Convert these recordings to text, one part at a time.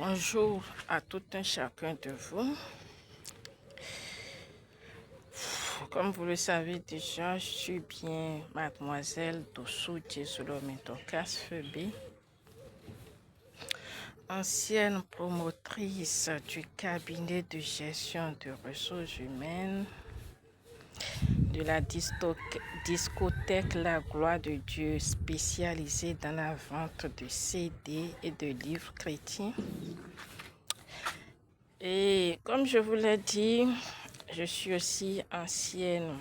Bonjour à tout un chacun de vous. Comme vous le savez déjà, je suis bien mademoiselle Dossou Diesolomitokas Febe, ancienne promotrice du cabinet de gestion de ressources humaines de la discothèque La Gloire de Dieu, spécialisée dans la vente de CD et de livres chrétiens. Et comme je vous l'ai dit, je suis aussi ancienne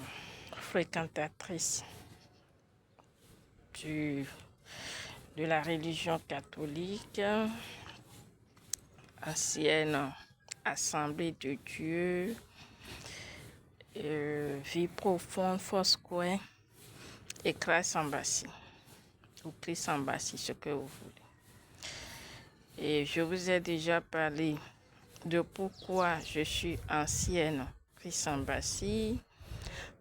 fréquentatrice de la religion catholique, ancienne Assemblée de Dieu, Vie profonde, Foursquare et Christ Embassy, ou Christ Embassy, ce que vous voulez. Et je vous ai déjà parlé de pourquoi je suis ancienne Christ Embassy,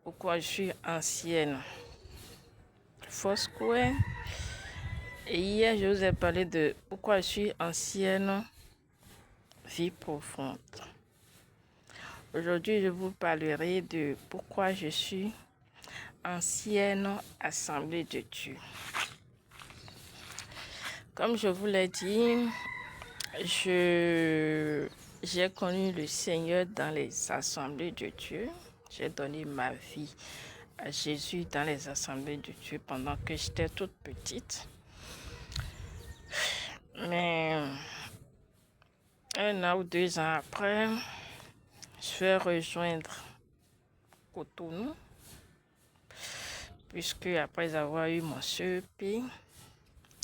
pourquoi je suis ancienne Foursquare. Et hier, je vous ai parlé de pourquoi je suis ancienne Vie profonde. Aujourd'hui, je vous parlerai de pourquoi je suis ancienne Assemblée de Dieu. Comme je vous l'ai dit, j'ai connu le Seigneur dans les Assemblées de Dieu. J'ai donné ma vie à Jésus dans les Assemblées de Dieu pendant que j'étais toute petite. Mais 1 an ou 2 ans après, je vais rejoindre Cotonou, puisque après avoir eu mon CEP,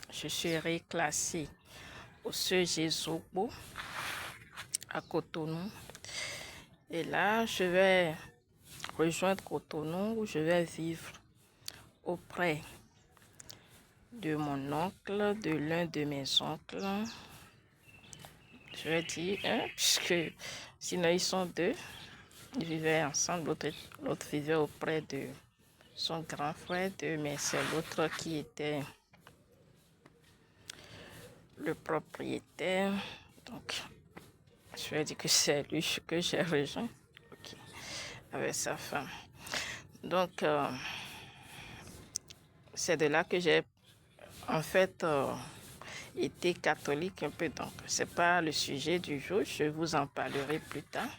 je serai classée au CEGESOGBO à Cotonou. Et là, je vais rejoindre Cotonou où je vais vivre auprès de mon oncle, de l'un de mes oncles. Je vais dire puisque sinon ils sont deux. Ils vivaient ensemble, l'autre vivait auprès de son grand frère, mais c'est l'autre qui était le propriétaire. Donc, je vais dire que c'est lui que j'ai rejoint, avec sa femme. Donc, c'est de là que j'ai en fait été catholique un peu. Donc, c'est pas le sujet du jour, je vous en parlerai plus tard.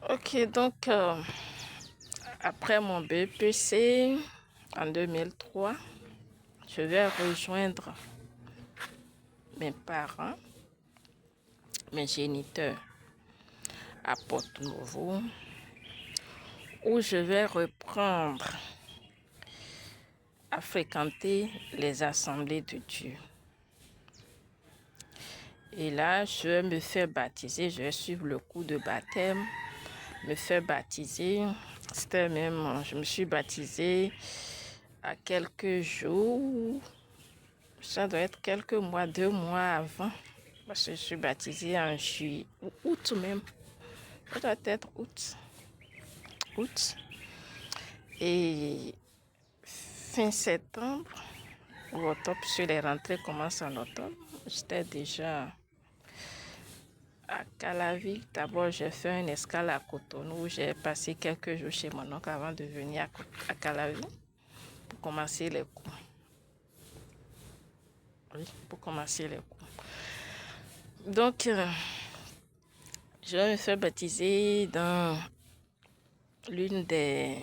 Ok, donc, après mon BPC en 2003, je vais rejoindre mes parents, mes géniteurs à Porto-Novo, où je vais reprendre à fréquenter les assemblées de Dieu. Et là, je vais me faire baptiser, je vais suivre le cours de baptême, me faire baptiser. C'était même, je me suis baptisée à quelques jours, ça doit être quelques mois, 2 mois avant, parce que je suis baptisée en juillet, ou août même, ça doit être août. Et fin septembre, ou octobre, puisque les rentrées commencent en octobre, j'étais déjà à Calavi. D'abord, j'ai fait une escale à Cotonou où j'ai passé quelques jours chez mon oncle avant de venir à Calavi pour commencer les cours. Oui, pour commencer les cours. Donc, je vais me faire baptiser dans l'une des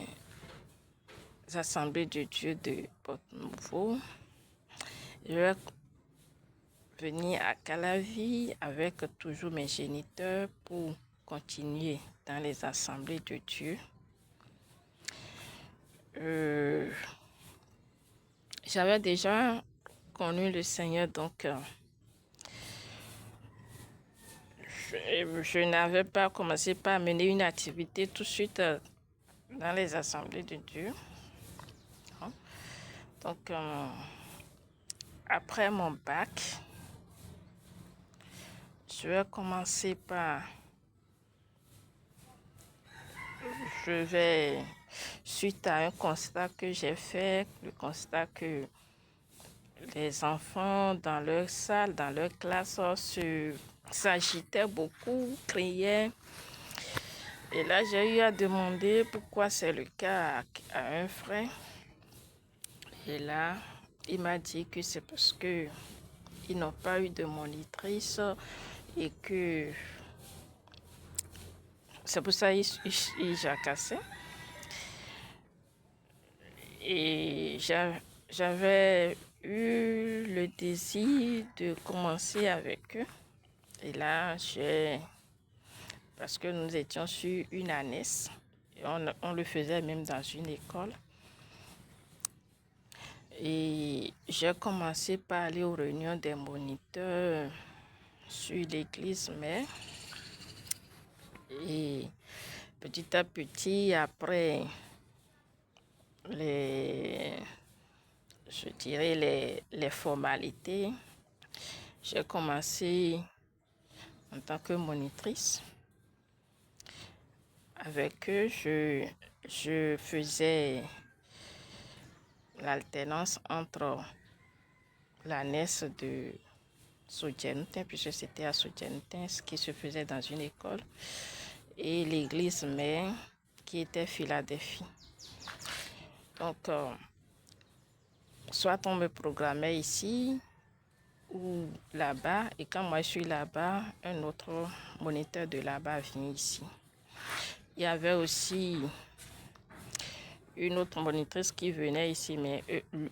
assemblées de Dieu de Porto-Novo. Je vais venir à Calavi avec toujours mes géniteurs pour continuer dans les assemblées de Dieu. J'avais déjà connu le Seigneur, donc je n'avais pas commencé par mener une activité tout de suite dans les assemblées de Dieu. Donc, après mon bac, je vais commencer par... suite à un constat que j'ai fait, le constat que les enfants dans leur salle, dans leur classe, s'agitaient beaucoup, criaient. Et là, j'ai eu à demander pourquoi c'est le cas à un frère. Et là, il m'a dit que c'est parce que ils n'ont pas eu de monitrice et que c'est pour ça qu'ils jacassaient. Et j'avais eu le désir de commencer avec eux. Et là, parce que nous étions sur une ANES, et on le faisait même dans une école. Et j'ai commencé par aller aux réunions des moniteurs sur l'église mère. Et petit à petit, après je dirais les formalités, j'ai commencé en tant que monitrice. Avec eux, je faisais l'alternance entre l'ANES de Soudjentin, puisque c'était à Soudjentin, ce qui se faisait dans une école, et l'église mère qui était Philadelphie. Donc, soit on me programmait ici ou là-bas, et quand moi je suis là-bas, un autre moniteur de là-bas vient ici. Il y avait aussi une autre monitrice qui venait ici, mais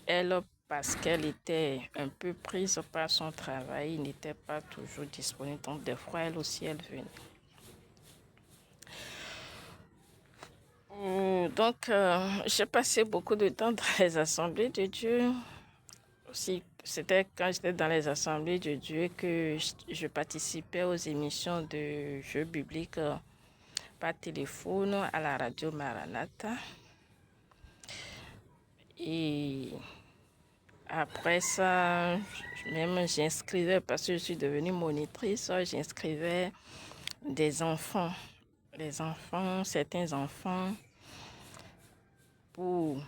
elle, parce qu'elle était un peu prise par son travail, n'était pas toujours disponible. Donc, des fois, elle aussi, elle venait. Donc, j'ai passé beaucoup de temps dans les assemblées de Dieu. Aussi, c'était quand j'étais dans les assemblées de Dieu que je participais aux émissions de jeux bibliques par téléphone à la radio Maranatha. Et après ça, même j'inscrivais, parce que je suis devenue monitrice, j'inscrivais des enfants, certains enfants, pour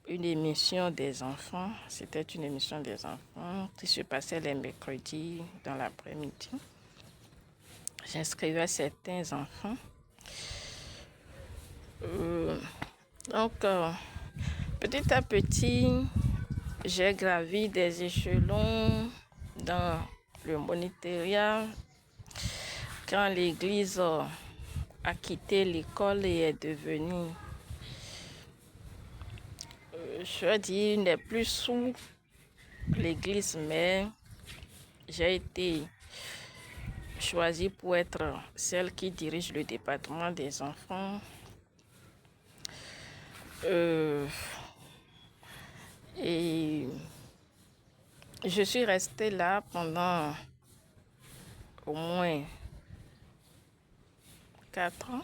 une émission des enfants. C'était une émission des enfants qui se passait les mercredis dans l'après-midi. J'inscrivais certains enfants. Donc, petit à petit, j'ai gravi des échelons dans le monitorat. Quand l'église a quitté l'école et est devenue, je dis, n'est plus sous l'église, mais j'ai été choisie pour être celle qui dirige le département des enfants. Et je suis restée là pendant au moins 4 ans.